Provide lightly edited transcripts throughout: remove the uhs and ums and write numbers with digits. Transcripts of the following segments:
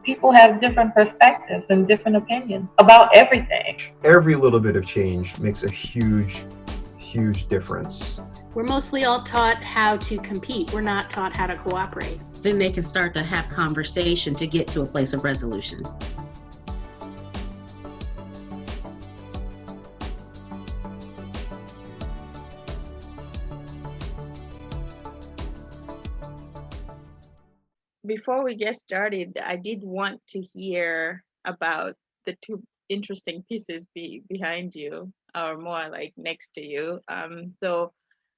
people have different perspectives and different opinions about everything. Every little bit of change makes a huge, huge difference. We're mostly all taught how to compete. We're not taught how to cooperate. Then they can start to have conversation to get to a place of resolution. Before we get started, I did want to hear about the two interesting pieces behind you, or more like next to you. So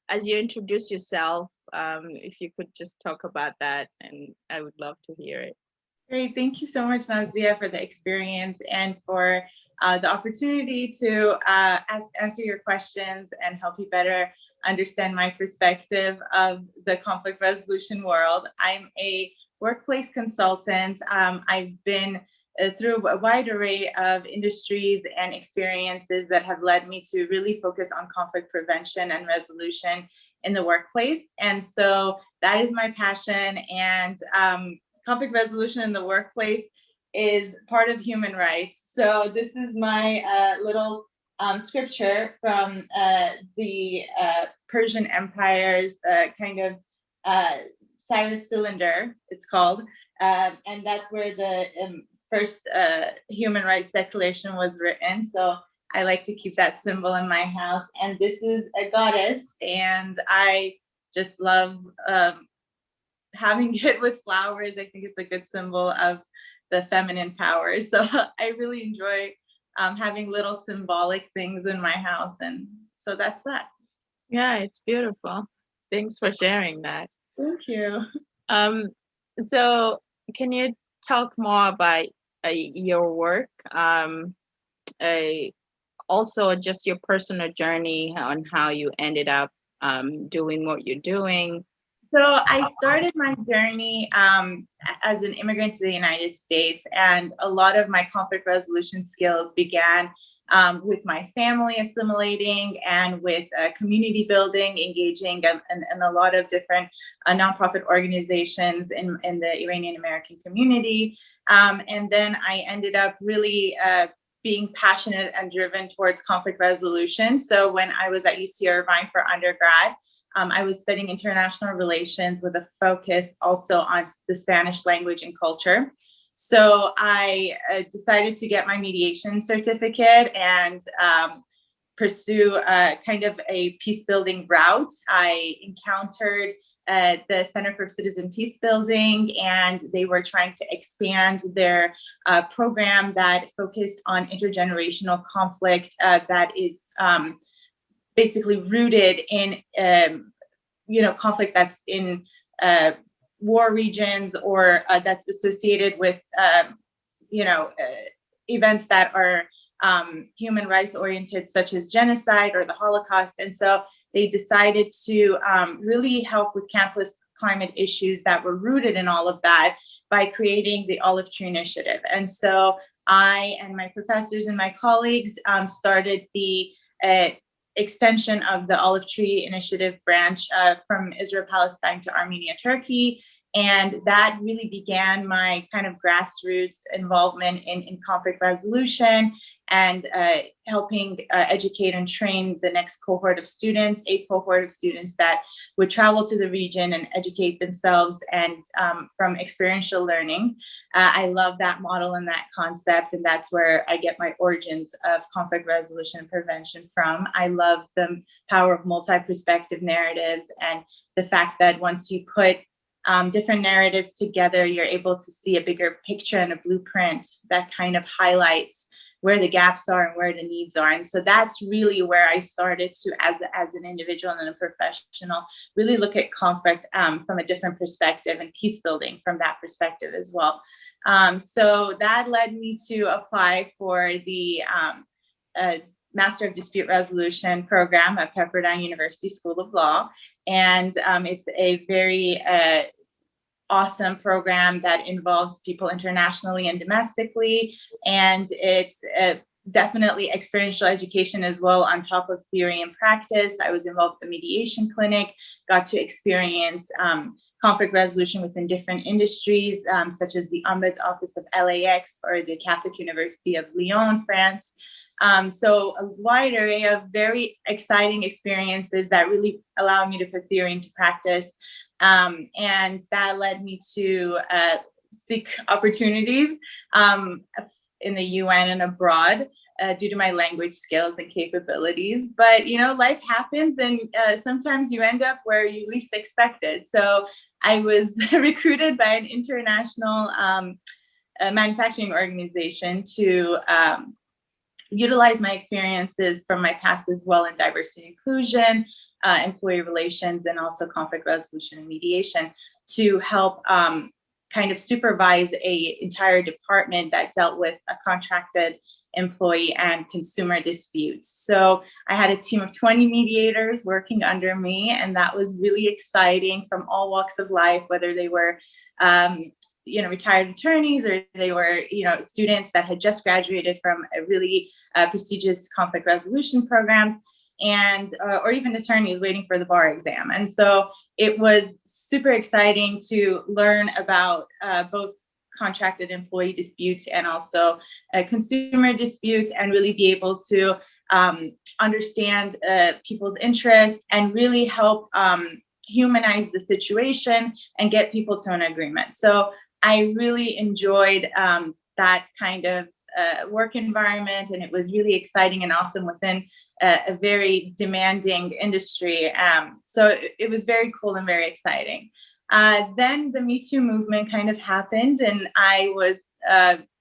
as you introduce yourself, if you could just talk about that, and I would love to hear it. Great. Thank you so much, Nazia, for the experience and for the opportunity to answer your questions and help you better understand my perspective of the conflict resolution world. I'm a workplace consultant. I've been through a wide array of industries and experiences that have led me to really focus on conflict prevention and resolution in the workplace. And so that is my passion. And conflict resolution in the workplace is part of human rights. So this is my little scripture from the Persian Empire's kind of Cyrus Cylinder, it's called. And that's where the first human rights declaration was written. So I like to keep that symbol in my house. And this is a goddess. And I just love having it with flowers. I think it's a good symbol of the feminine power. So I really enjoy having little symbolic things in my house. And so that's that. Yeah, it's beautiful. Thanks for sharing that. Thank you. So can you talk more about your work? Also just your personal journey on how you ended up doing what you're doing. So I started my journey as an immigrant to the United States, and a lot of my conflict resolution skills began with my family assimilating and with community building, engaging in a lot of different nonprofit organizations in the Iranian American community. And then I ended up really being passionate and driven towards conflict resolution. So when I was at UC Irvine for undergrad, I was studying international relations with a focus also on the Spanish language and culture. So I decided to get my mediation certificate and pursue kind of a peace building route. I encountered the Center for Citizen Peacebuilding, and they were trying to expand their program that focused on intergenerational conflict that is basically rooted in, conflict that's in war regions or that's associated with, events that are human rights oriented, such as genocide or the Holocaust. And so they decided to really help with campus climate issues that were rooted in all of that by creating the Olive Tree Initiative. And so I and my professors and my colleagues started the extension of the Olive Tree Initiative branch from Israel, Palestine to Armenia, Turkey. And that really began my kind of grassroots involvement in conflict resolution and helping educate and train the next cohort of students, a cohort of students that would travel to the region and educate themselves and from experiential learning. I love that model and that concept, and that's where I get my origins of conflict resolution and prevention from. I love the power of multi-perspective narratives and the fact that once you put different narratives together, you're able to see a bigger picture and a blueprint that kind of highlights where the gaps are and where the needs are. And so that's really where I started to, as an individual and a professional, really look at conflict from a different perspective and peace building from that perspective as well. So that led me to apply for the Master of Dispute Resolution program at Pepperdine University School of Law. And it's a very awesome program that involves people internationally and domestically. And it's definitely experiential education as well on top of theory and practice. I was involved in the mediation clinic, got to experience conflict resolution within different industries, such as the Ombuds Office of LAX or the Catholic University of Lyon, France. So a wide array of very exciting experiences that really allow me to put theory into practice. And that led me to seek opportunities in the UN and abroad due to my language skills and capabilities. But, life happens, and sometimes you end up where you least expect it. So I was recruited by an international manufacturing organization to utilize my experiences from my past as well in diversity and inclusion, employee relations, and also conflict resolution and mediation to help kind of supervise a entire department that dealt with a contracted employee and consumer disputes. So I had a team of 20 mediators working under me, and that was really exciting from all walks of life, whether they were retired attorneys or they were students that had just graduated from a really prestigious conflict resolution programs, and or even attorneys waiting for the bar exam. And so it was super exciting to learn about both contracted employee disputes and also consumer disputes, and really be able to understand people's interests and really help humanize the situation and get people to an agreement. So I really enjoyed that kind of work environment, and it was really exciting and awesome within a very demanding industry. So it was very cool and very exciting. Then the Me Too movement kind of happened, and I was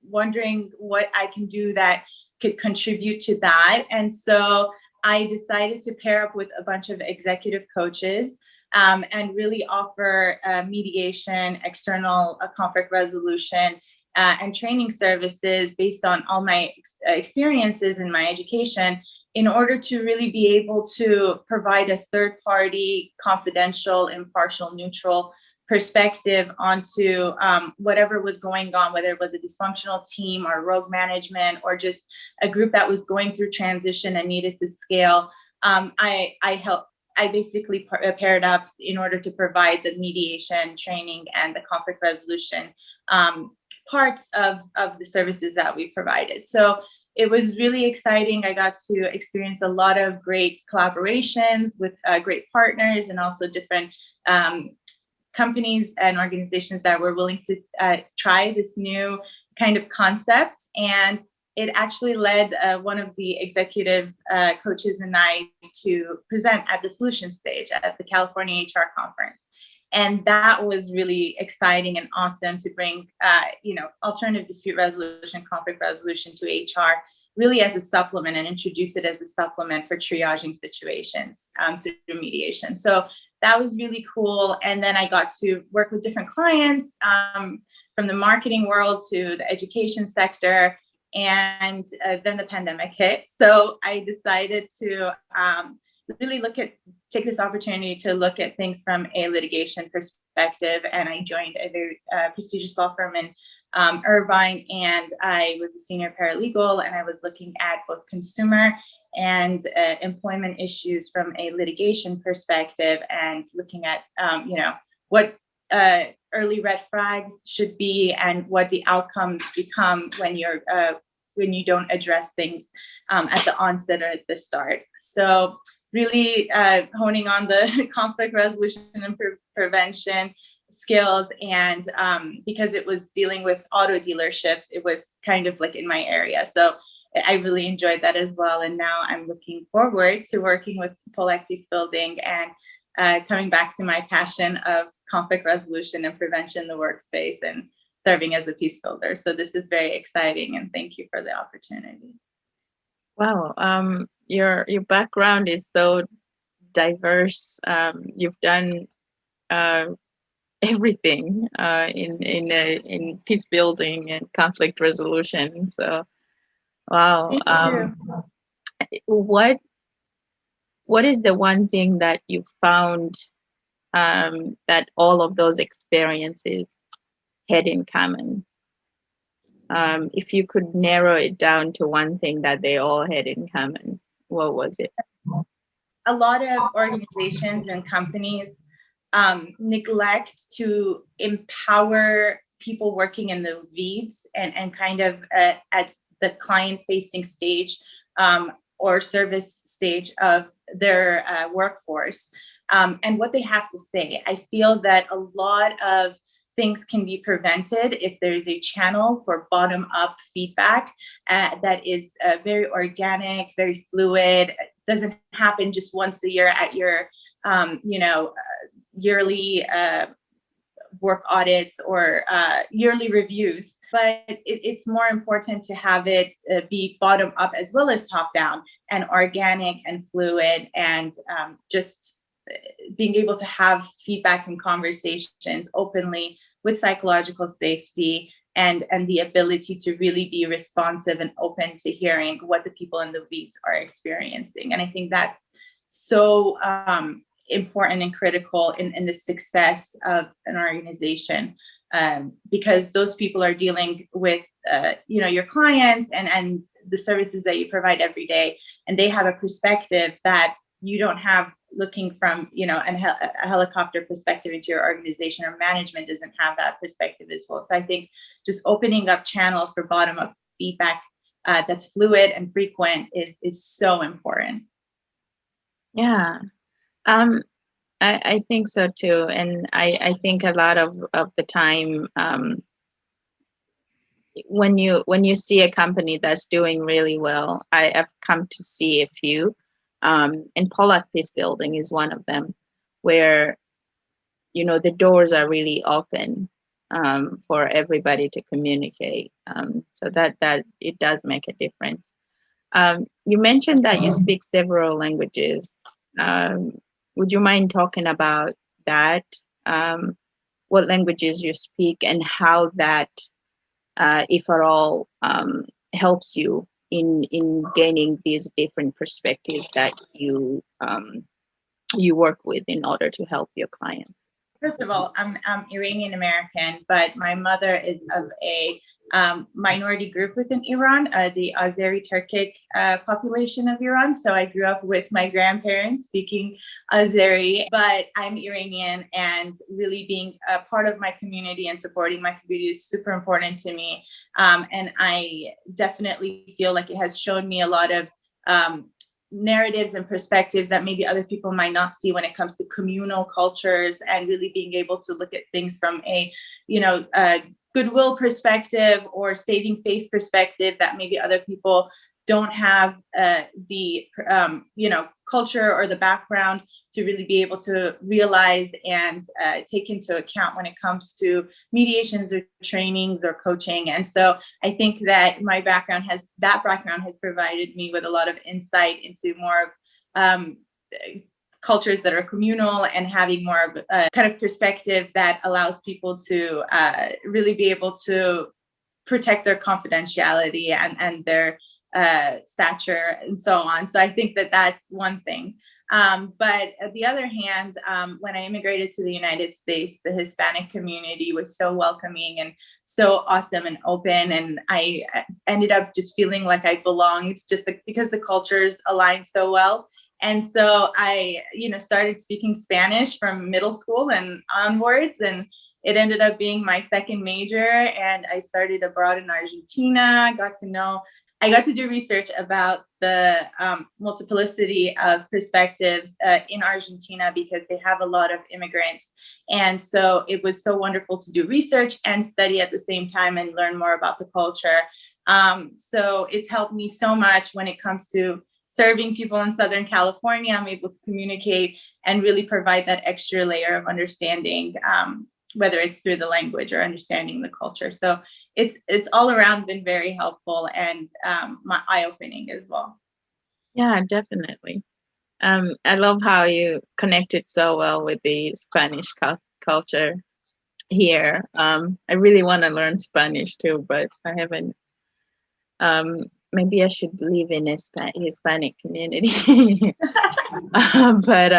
wondering what I can do that could contribute to that. And so I decided to pair up with a bunch of executive coaches and really offer mediation, external conflict resolution, and training services based on all my experiences in my education, in order to really be able to provide a third-party, confidential, impartial, neutral perspective onto whatever was going on, whether it was a dysfunctional team or rogue management or just a group that was going through transition and needed to scale. I basically paired up in order to provide the mediation training and the conflict resolution parts of the services that we provided. So it was really exciting. I got to experience a lot of great collaborations with great partners, and also different companies and organizations that were willing to try this new kind of concept. And it actually led one of the executive coaches and I to present at the solution stage at the California HR conference. And that was really exciting and awesome to bring, alternative dispute resolution, conflict resolution to HR, really as a supplement, and introduce it as a supplement for triaging situations through mediation. So that was really cool. And then I got to work with different clients from the marketing world to the education sector. And then the pandemic hit. So I decided to really take this opportunity to look at things from a litigation perspective. And I joined a very prestigious law firm in Irvine, and I was a senior paralegal, and I was looking at both consumer and employment issues from a litigation perspective, and looking at what early red flags should be and what the outcomes become when you don't address things at the onset or at the start. So really honing on the conflict resolution and prevention skills, and because it was dealing with auto dealerships, it was kind of like in my area. So I really enjoyed that as well. And now I'm looking forward to working with Pollack Peacebuilding and coming back to my passion of conflict resolution and prevention in the workspace, and serving as a peace builder. So this is very exciting, and thank you for the opportunity. Wow, your background is so diverse. You've done everything in peace building and conflict resolution. So, wow. What is the one thing that you found that all of those experiences had in common? If you could narrow it down to one thing that they all had in common, what was it? A lot of organizations and companies neglect to empower people working in the leads and kind of at the client-facing stage or service stage of their workforce and what they have to say. I feel that a lot of things can be prevented if there is a channel for bottom-up feedback that is very organic, very fluid. It doesn't happen just once a year at your, yearly work audits or yearly reviews, but it's more important to have it be bottom up as well as top down and organic and fluid and just being able to have feedback and conversations openly with psychological safety and the ability to really be responsive and open to hearing what the people in the weeds are experiencing. And I think that's so important and critical in the success of an organization because those people are dealing with your clients and the services that you provide every day, and they have a perspective that you don't have looking from a helicopter perspective into your organization, or management doesn't have that perspective as well. So I think just opening up channels for bottom up feedback that's fluid and frequent is so important. Yeah. I think so too. And I think a lot of the time, when you see a company that's doing really well, I have come to see a few, and Pollack Peacebuilding is one of them, where, the doors are really open for everybody to communicate. So that it does make a difference. You mentioned that you speak several languages. Would you mind talking about that? What languages you speak and how that, if at all, helps you in gaining these different perspectives that you work with in order to help your clients? First of all, I'm Iranian American, but my mother is of a minority group within Iran, the Azeri Turkic population of Iran. So I grew up with my grandparents speaking Azeri, but I'm Iranian, and really being a part of my community and supporting my community is super important to me. And I definitely feel like it has shown me a lot of narratives and perspectives that maybe other people might not see when it comes to communal cultures, and really being able to look at things from a goodwill perspective or saving face perspective that maybe other people don't have the culture or the background to really be able to realize and take into account when it comes to mediations or trainings or coaching. And so I think that my background has provided me with a lot of insight into more of cultures that are communal, and having more of a kind of perspective that allows people to really be able to protect their confidentiality and their stature and so on. So I think that that's one thing. But on the other hand, when I immigrated to the United States, the Hispanic community was so welcoming and so awesome and open. And I ended up just feeling like I belonged, just because the cultures aligned so well. And so I, started speaking Spanish from middle school and onwards, and it ended up being my second major. And I started abroad in Argentina, I got to do research about the multiplicity of perspectives in Argentina, because they have a lot of immigrants. And so it was so wonderful to do research and study at the same time and learn more about the culture. So it's helped me so much when it comes to serving people in Southern California. I'm able to communicate and really provide that extra layer of understanding, whether it's through the language or understanding the culture. So it's all around been very helpful and my eye-opening as well. Yeah, definitely. I love how you connected so well with the Spanish culture here. I really want to learn Spanish too, but I haven't. Maybe I should live in a Hispanic community. But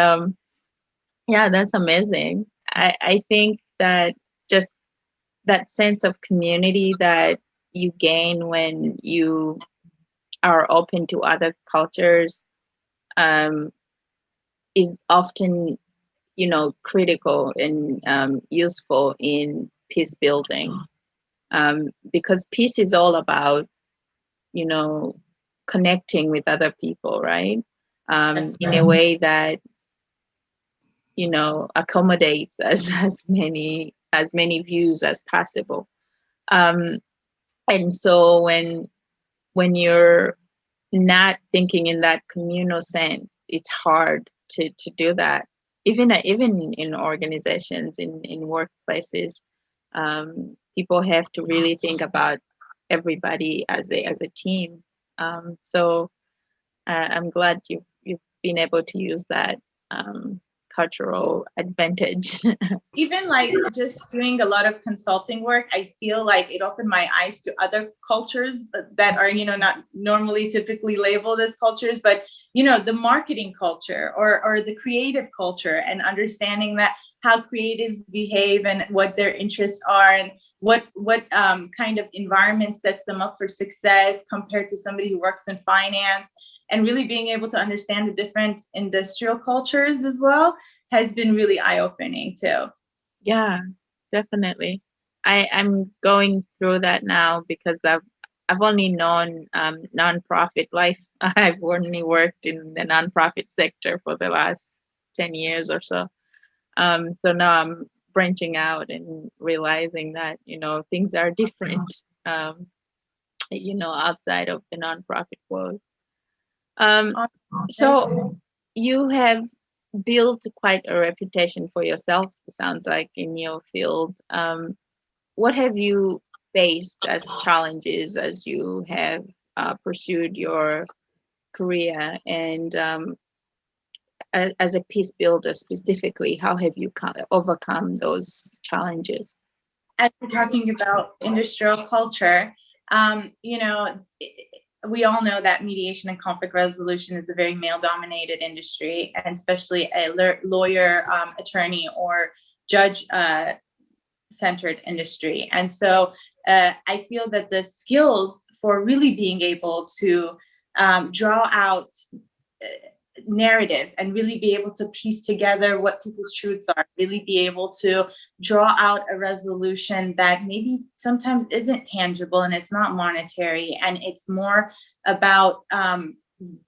yeah, that's amazing. I think that just that sense of community that you gain when you are open to other cultures is often critical and useful in peace building, because peace is all about, connecting with other people, right? In a way that, accommodates as many views as possible. And so when you're not thinking in that communal sense, it's hard to do that. Even in organizations, in workplaces, people have to really think about everybody as a team. So I'm glad you've been able to use that cultural advantage. Even like just doing a lot of consulting work, I feel like it opened my eyes to other cultures that are, not normally typically labeled as cultures, but, the marketing culture or the creative culture, and understanding that how creatives behave and what their interests are, and what kind of environment sets them up for success compared to somebody who works in finance, and really being able to understand the different industrial cultures as well has been really eye-opening too. Yeah, definitely. I'm going through that now because I've only known nonprofit life. I've only worked in the nonprofit sector for the last 10 years or so. So now I'm branching out and realizing that, things are different, outside of the nonprofit world. So you have built quite a reputation for yourself, it sounds like, in your field. What have you faced as challenges as you have pursued your career? And as a peace builder specifically, how have you overcome those challenges? As we're talking about industrial culture, we all know that mediation and conflict resolution is a very male-dominated industry, and especially a lawyer, attorney, or judge-centered industry. And so I feel that the skills for really being able to draw out narratives and really be able to piece together what people's truths are, really be able to draw out a resolution that maybe sometimes isn't tangible and it's not monetary, and it's more about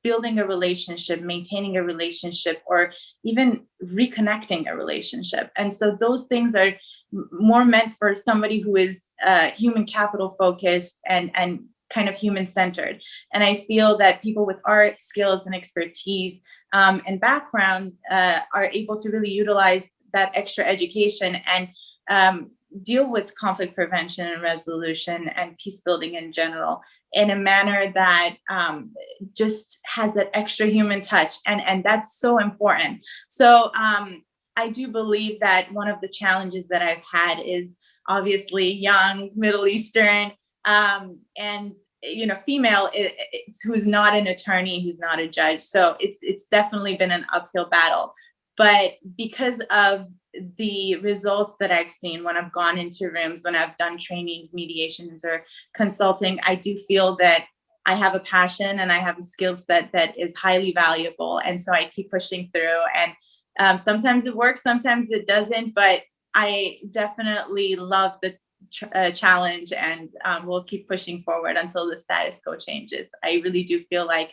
building a relationship, maintaining a relationship, or even reconnecting a relationship. And so those things are more meant for somebody who is human capital focused and kind of human centered. And I feel that people with art skills and expertise and backgrounds are able to really utilize that extra education and deal with conflict prevention and resolution and peace building in general in a manner that just has that extra human touch. And that's so important. So I do believe that one of the challenges that I've had is obviously young, Middle Eastern, and female, who's not an attorney, who's not a judge. So it's definitely been an uphill battle. But because of the results that I've seen when I've gone into rooms, when I've done trainings, mediations, or consulting, I do feel that I have a passion and I have a skill set that is highly valuable. And so I keep pushing through. And sometimes it works, sometimes it doesn't. But I definitely love the challenge, and we'll keep pushing forward until the status quo changes. I really do feel like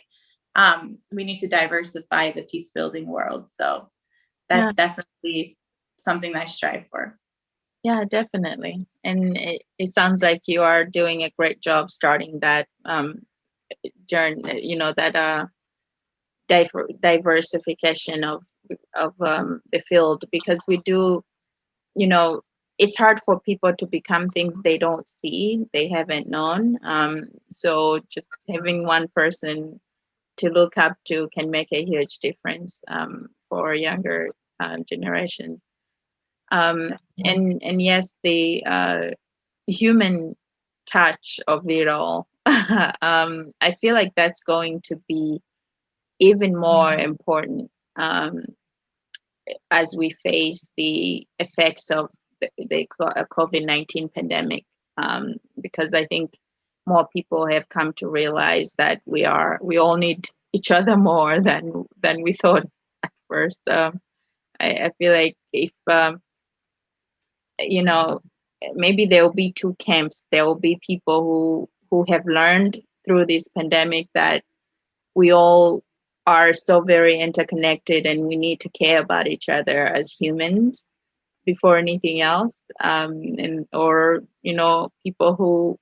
we need to diversify the peace building world. So that's definitely something that I strive for. Yeah, definitely. And it sounds like you are doing a great job starting that journey, that diversification of the field, because we do, it's hard for people to become things they don't see, they haven't known. So just having one person to look up to can make a huge difference for younger generation. And yes, the human touch of it all. I feel like that's going to be even more important as we face the effects of the COVID-19 pandemic, because I think more people have come to realize that we all need each other more than we thought at first. I feel like if you know, maybe there will be two camps. There will be people who have learned through this pandemic that we all are so very interconnected and we need to care about each other as humans before anything else, and or people who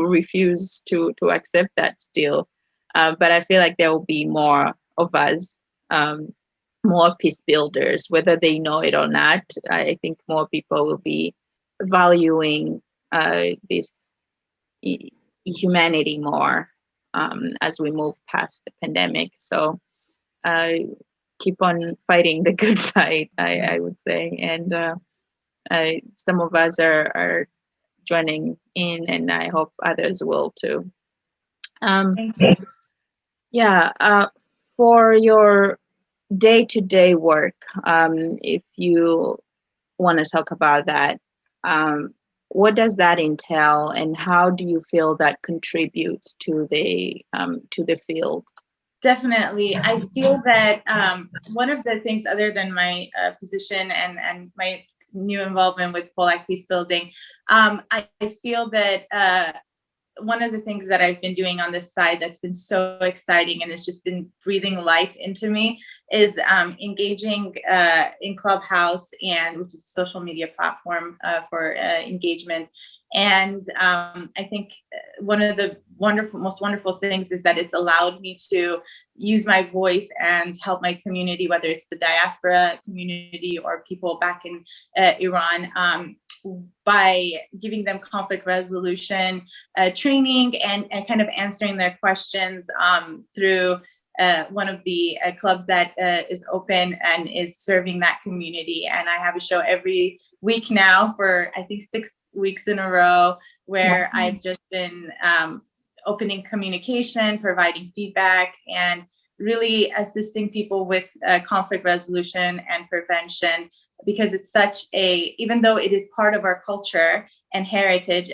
refuse to accept that still. But I feel like there will be more of us, more peace builders, whether they know it or not. I think more people will be valuing this humanity more, as we move past the pandemic. So keep on fighting the good fight, I would say. And some of us are joining in, and I hope others will too. Thank you. Yeah, for your day-to-day work, if you want to talk about that, what does that entail, and how do you feel that contributes to the field? Definitely. I feel that one of the things, other than my position and my new involvement with Pollack Peacebuilding, I feel that one of the things that I've been doing on this side that's been so exciting and it's just been breathing life into me is engaging in Clubhouse, and which is a social media platform for engagement. And I think one of the most wonderful things is that it's allowed me to use my voice and help my community, whether it's the diaspora community or people back in Iran, by giving them conflict resolution training and kind of answering their questions through one of the clubs that is open and is serving that community. And I have a show every week now for I think 6 weeks in a row, where I've just been opening communication, providing feedback, and really assisting people with conflict resolution and prevention, because it's such a, even though it is part of our culture and heritage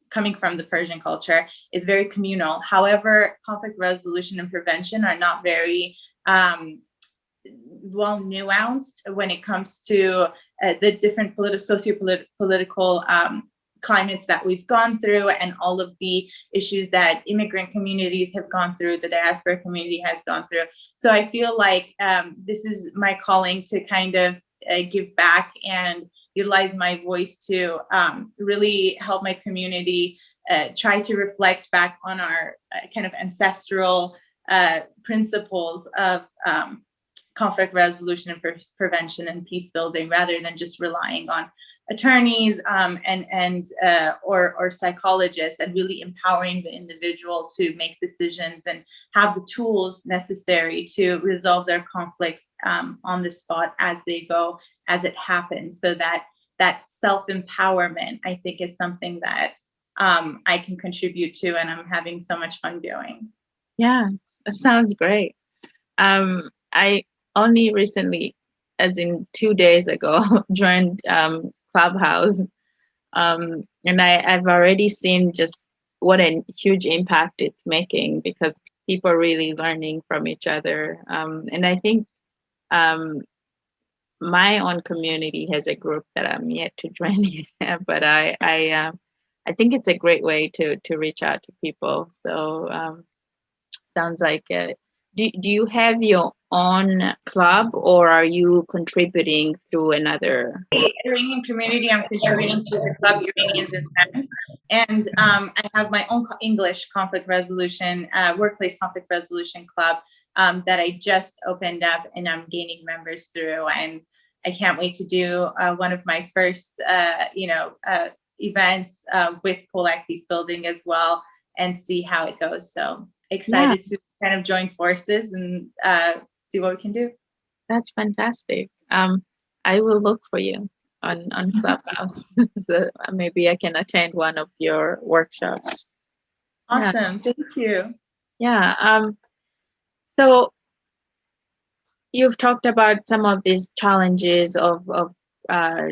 coming from the Persian culture, is very communal. However, conflict resolution and prevention are not very well nuanced when it comes to the different socio-political climates that we've gone through, and all of the issues that immigrant communities have gone through, the diaspora community has gone through. So I feel like this is my calling to kind of give back and utilize my voice to really help my community try to reflect back on our kind of ancestral principles of conflict resolution and prevention and peace building, rather than just relying on attorneys or psychologists, and really empowering the individual to make decisions and have the tools necessary to resolve their conflicts on the spot as they go, as it happens. So that self-empowerment, I think, is something that I can contribute to, and I'm having so much fun doing. Yeah, that sounds great. I only recently, as in 2 days ago, joined Clubhouse, and I've already seen just what a huge impact it's making, because people are really learning from each other. And I think my own community has a group that I'm yet to join, but I think it's a great way to reach out to people. So sounds like do you have your own club, or are you contributing through another? Iranian community, I'm contributing to the Club Iranians in France, and I have my own English conflict resolution, workplace conflict resolution club that I just opened up, and I'm gaining members through. And I can't wait to do one of my first, events with Pollack Peacebuilding as well, and see how it goes. So excited to kind of join forces and see what we can do. That's fantastic. I will look for you on Clubhouse. So maybe I can attend one of your workshops. Awesome. Thank you. Yeah. So you've talked about some of these challenges of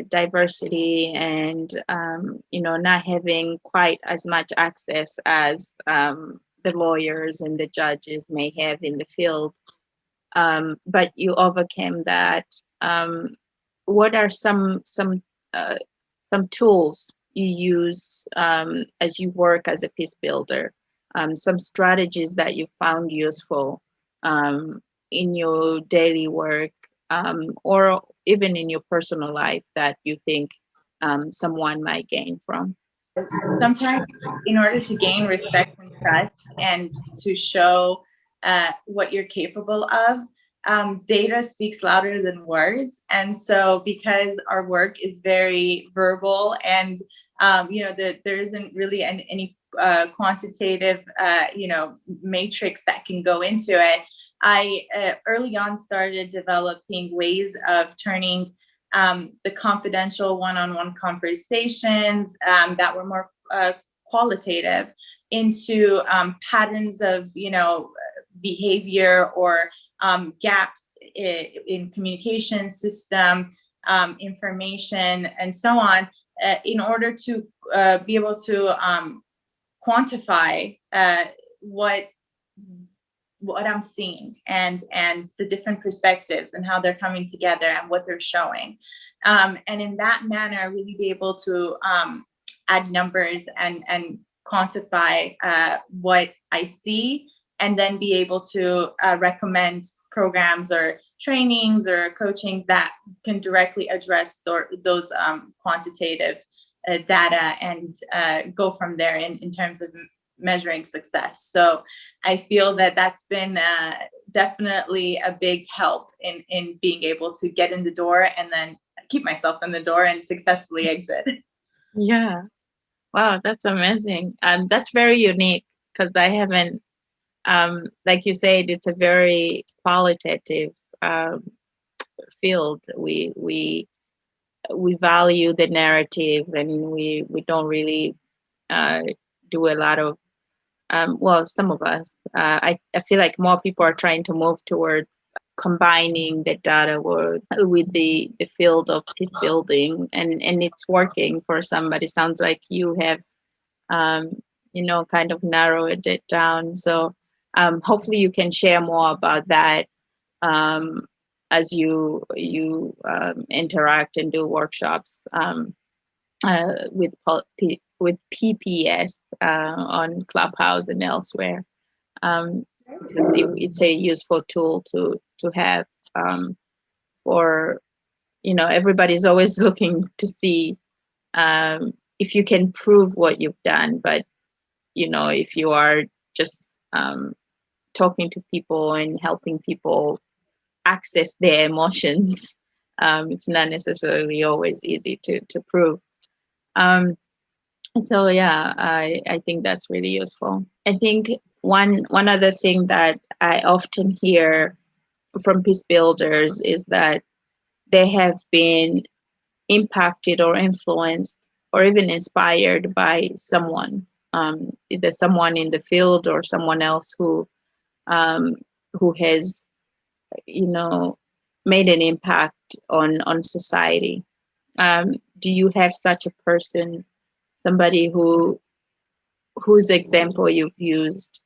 diversity and not having quite as much access as the lawyers and the judges may have in the field. but you overcame that. What are some tools you use as you work as a peace builder? Some strategies that you found useful in your daily work, or even in your personal life, that you think someone might gain from? Sometimes, in order to gain respect and trust and to show what you're capable of, data speaks louder than words. And so, because our work is very verbal, and there isn't really any quantitative matrix that can go into it, I early on started developing ways of turning the confidential one-on-one conversations that were more qualitative into patterns of behavior or gaps in communication system, information, and so on, in order to be able to quantify what I'm seeing, and the different perspectives and how they're coming together and what they're showing. And in that manner, really be able to add numbers and quantify what I see, and then be able to recommend programs or trainings or coachings that can directly address those quantitative data, and go from there in terms of measuring success. So I feel that that's been definitely a big help in being able to get in the door and then keep myself in the door and successfully exit. Yeah. Wow, that's amazing. That's very unique, because I haven't, like you said, it's a very qualitative field. We value the narrative, and we don't really do a lot of well, some of us. I feel like more people are trying to move towards combining the data with the field of peace building, and it's working for somebody. Sounds like you have kind of narrowed it down. So hopefully you can share more about that as you interact and do workshops with PPS on Clubhouse and elsewhere. Because it's a useful tool to have for everybody's always looking to see if you can prove what you've done, but if you are just talking to people and helping people access their emotions, it's not necessarily always easy to prove. So yeah, I think that's really useful. I think one other thing that I often hear from peace builders is that they have been impacted or influenced or even inspired by someone, either someone in the field or someone else who has made an impact on society. Do you have such a person, somebody whose example you've used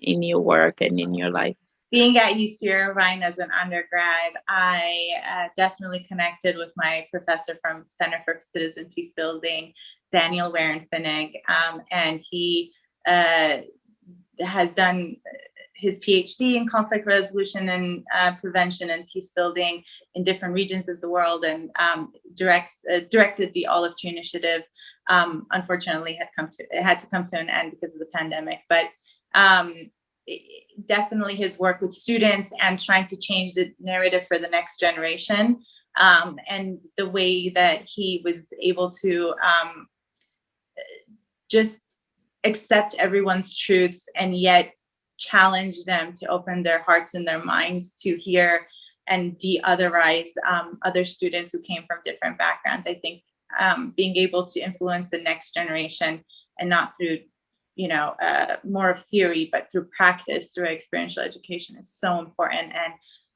in your work and in your life? Being at UC Irvine as an undergrad, I definitely connected with my professor from Center for Citizen Peacebuilding, Daniel Warenfinnig, and he has done his PhD in conflict resolution and prevention and peace building in different regions of the world, and directed the Olive Tree Initiative. Unfortunately, it had to come to an end because of the pandemic, but definitely his work with students and trying to change the narrative for the next generation, and the way that he was able to just accept everyone's truths and yet challenge them to open their hearts and their minds to hear and de-otherize other students who came from different backgrounds. I think being able to influence the next generation, and not through more of theory, but through practice, through experiential education, is so important.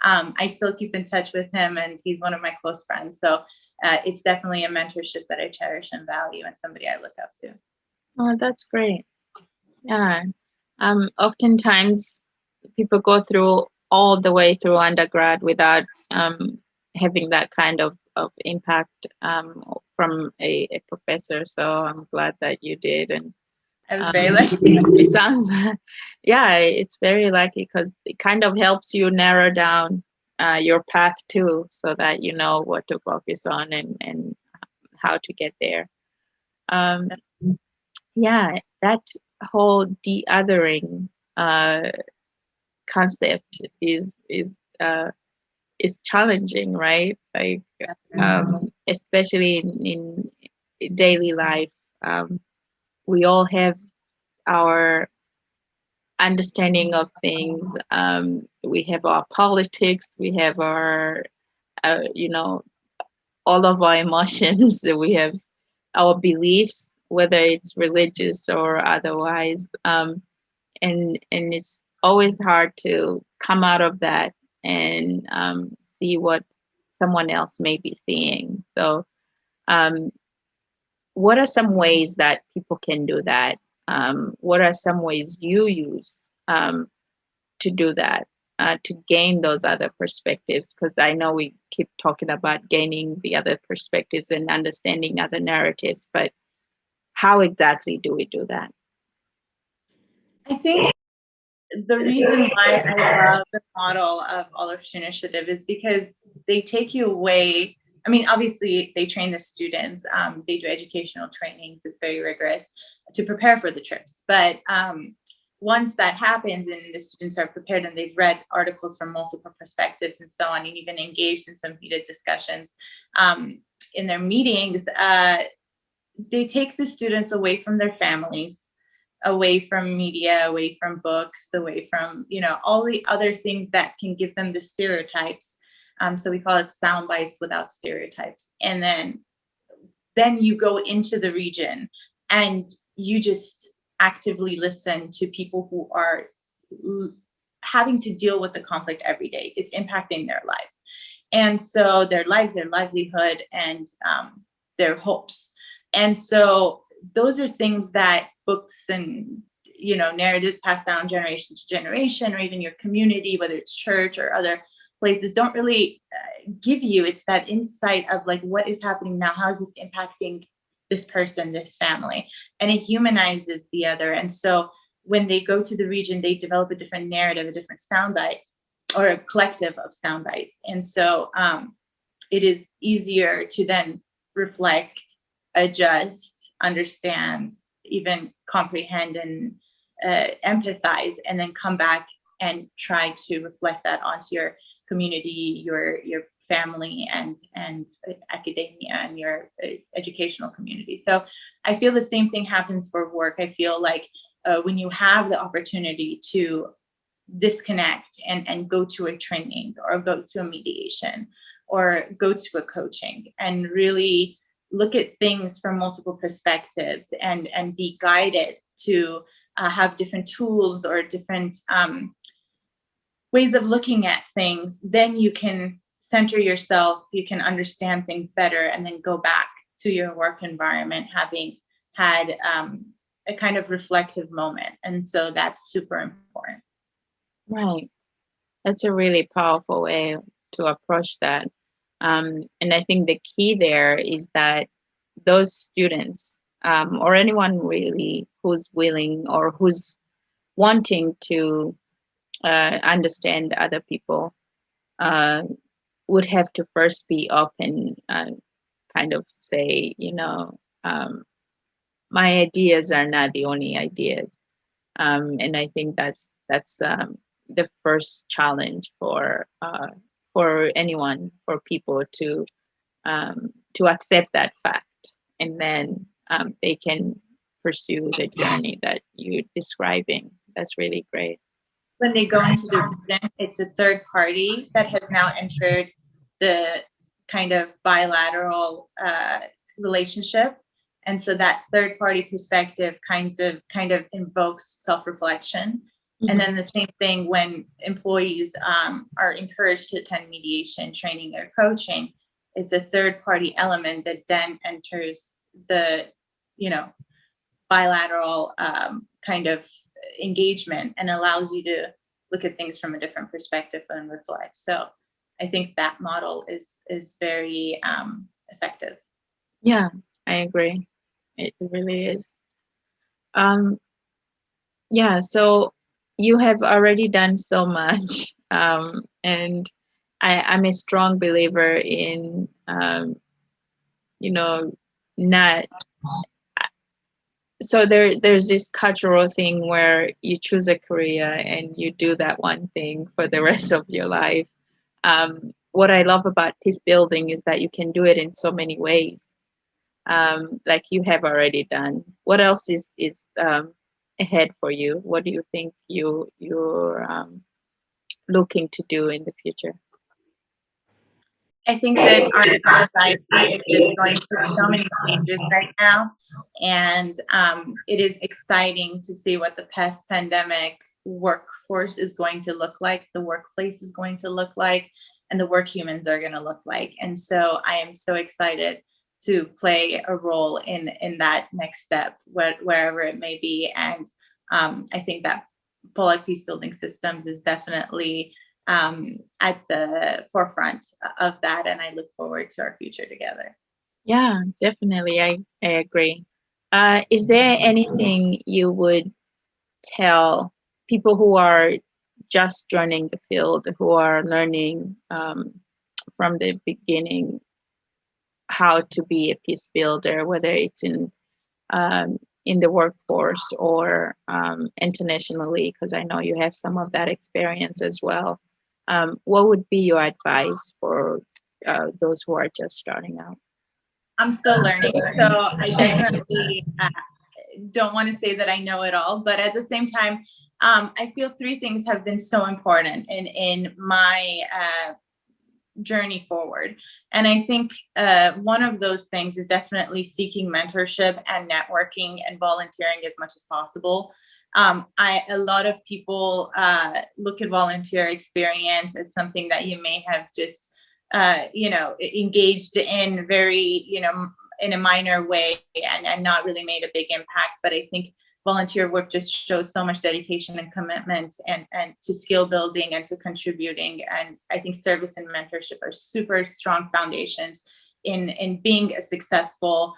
And I still keep in touch with him, and he's one of my close friends. So it's definitely a mentorship that I cherish and value, and somebody I look up to. Oh, that's great. Yeah. Oftentimes people go through all the way through undergrad without having that kind of impact from a professor. So I'm glad that you did. And I was very lucky. it sounds, yeah, it's very lucky because it kind of helps you narrow down your path too, so that you know what to focus on and how to get there. Yeah, that whole de-othering concept is challenging, right? Like, especially in daily life, we all have our understanding of things. We have our politics, we have our, all of our emotions, we have our beliefs, whether it's religious or otherwise. And it's always hard to come out of that and see what someone else may be seeing. So, what are some ways that people can do that? What are some ways you use to do that, to gain those other perspectives? Because I know we keep talking about gaining the other perspectives and understanding other narratives, but how exactly do we do that? I think the reason why I love the model of Olive's Initiative is because they take you away. I mean, obviously, they train the students. They do educational trainings. It's very rigorous to prepare for the trips. But once that happens and the students are prepared and they've read articles from multiple perspectives and so on, and even engaged in some heated discussions in their meetings, they take the students away from their families, away from media, away from books, away from, all the other things that can give them the stereotypes. So we call it sound bites without stereotypes. And then you go into the region and you just actively listen to people who are having to deal with the conflict every day. It's impacting their lives. And so their lives, their livelihood, and their hopes. And so those are things that books and narratives passed down generation to generation, or even your community, whether it's church or other places, don't really give you. It's that insight of like, what is happening now? How is this impacting this person, this family? And it humanizes the other. And so when they go to the region, they develop a different narrative, a different soundbite, or a collective of sound bites. And so it is easier to then reflect, adjust, understand, even comprehend and empathize, and then come back and try to reflect that onto your community, your family, and academia, and your educational community. So I feel the same thing happens for work. I feel like when you have the opportunity to disconnect and go to a training, or go to a mediation, or go to a coaching, and really look at things from multiple perspectives, and be guided to have different tools or different ways of looking at things, then you can center yourself, you can understand things better, and then go back to your work environment having had a kind of reflective moment. And so that's super important. Right. That's a really powerful way to approach that. And I think the key there is that those students, or anyone really who's willing or who's wanting to understand other people, would have to first be open and kind of say, my ideas are not the only ideas. And I think that's the first challenge for anyone, for people to accept that fact, and then they can pursue the journey that you're describing. That's really great. When they go into the region, it's a third party that has now entered the kind of bilateral relationship. And so that third party perspective kind of invokes self-reflection. Mm-hmm. And then the same thing when employees are encouraged to attend mediation, training, or coaching, it's a third party element that then enters the, bilateral kind of engagement, and allows you to look at things from a different perspective and reflect. So I think that model is very effective. Yeah, I agree. It really is. Um, yeah, so you have already done so much. And I'm a strong believer in, you know, not, so there's this cultural thing where you choose a career and you do that one thing for the rest of your life. What I love about peace building is that you can do it in so many ways, like you have already done. What else is ahead for you? What do you think you're looking to do in the future? I think that our society is just going through so many changes right now, and it is exciting to see what the post-pandemic workforce is going to look like, the workplace is going to look like, and the work humans are going to look like. And so I am so excited to play a role in that next step, wherever it may be. And I think that Pollack Peacebuilding Systems is definitely at the forefront of that, and I look forward to our future together. Yeah, definitely. I agree. Is there anything you would tell people who are just joining the field, who are learning from the beginning how to be a peace builder, whether it's in the workforce or internationally, because I know you have some of that experience as well. What would be your advice for those who are just starting out? I'm still learning, so I definitely don't want to say that I know it all, but at the same time, I feel three things have been so important in my journey forward. And I think one of those things is definitely seeking mentorship and networking and volunteering as much as possible. A lot of people look at volunteer experience as something that you may have just engaged in very, in a minor way and not really made a big impact. But I think volunteer work just shows so much dedication and commitment and to skill building and to contributing. And I think service and mentorship are super strong foundations in being a successful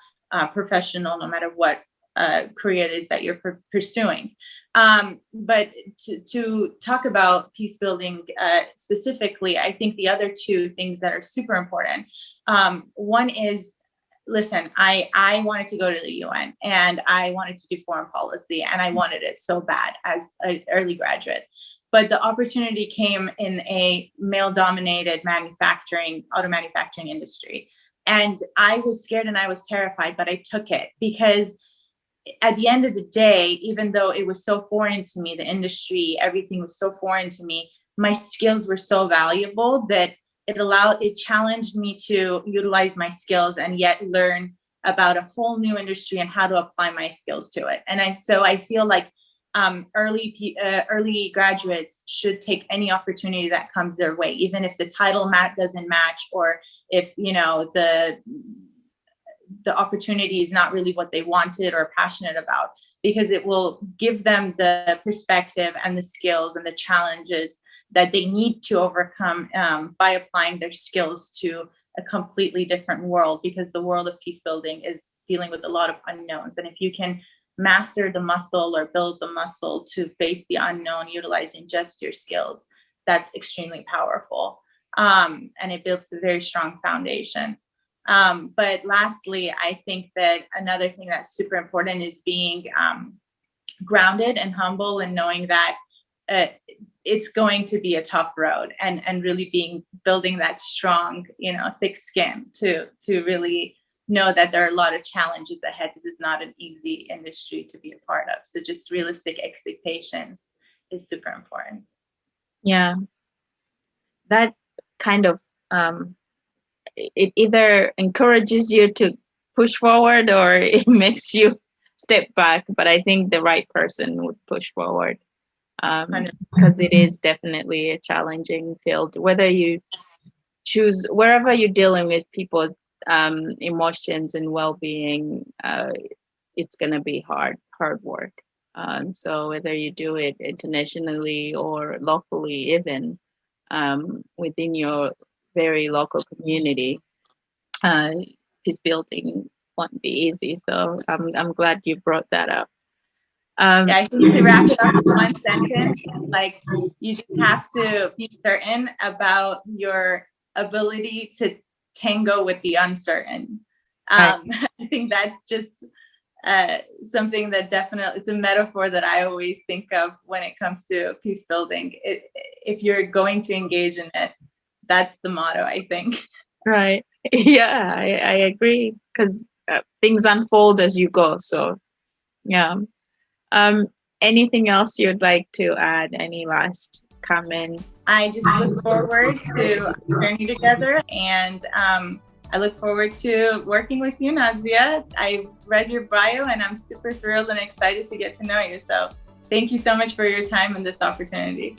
professional, no matter what career it is that you're pursuing. But to talk about peace building specifically, I think the other two things that are super important. One is, listen, I wanted to go to the UN and I wanted to do foreign policy, and I wanted it so bad as an early graduate. But the opportunity came in a male-dominated auto manufacturing industry. And I was scared and I was terrified, but I took it because at the end of the day, even though it was so foreign to me, the industry, everything was so foreign to me, my skills were so valuable that it challenged me to utilize my skills and yet learn about a whole new industry and how to apply my skills to it. And I feel like early graduates should take any opportunity that comes their way, even if the title doesn't match, or if the opportunity is not really what they wanted or passionate about, because it will give them the perspective and the skills and the challenges that they need to overcome by applying their skills to a completely different world, because the world of peace building is dealing with a lot of unknowns. And if you can master the muscle or build the muscle to face the unknown utilizing just your skills, that's extremely powerful. And it builds a very strong foundation. But lastly, I think that another thing that's super important is being grounded and humble, and knowing that it's going to be a tough road, and really building that strong, thick skin to really know that there are a lot of challenges ahead. This is not an easy industry to be a part of. So just realistic expectations is super important. Yeah, that kind of it either encourages you to push forward or it makes you step back. But I think the right person would push forward, because it is definitely a challenging field. Whether you choose, wherever you're dealing with people's emotions and well-being, it's going to be hard work. So whether you do it internationally or locally, even within your very local community, peace building won't be easy. So I'm glad you brought that up. Yeah, I think to wrap it up in one sentence, like you just have to be certain about your ability to tango with the uncertain. Right. I think that's just something that definitely, it's a metaphor that I always think of when it comes to peace building. If you're going to engage in it, that's the motto, I think. Right. Yeah, I agree, because things unfold as you go. So yeah. Anything else you'd like to add? Any last comment? I just look forward to our journey together, and I look forward to working with you, Nazia. I read your bio, and I'm super thrilled and excited to get to know you. So thank you so much for your time and this opportunity.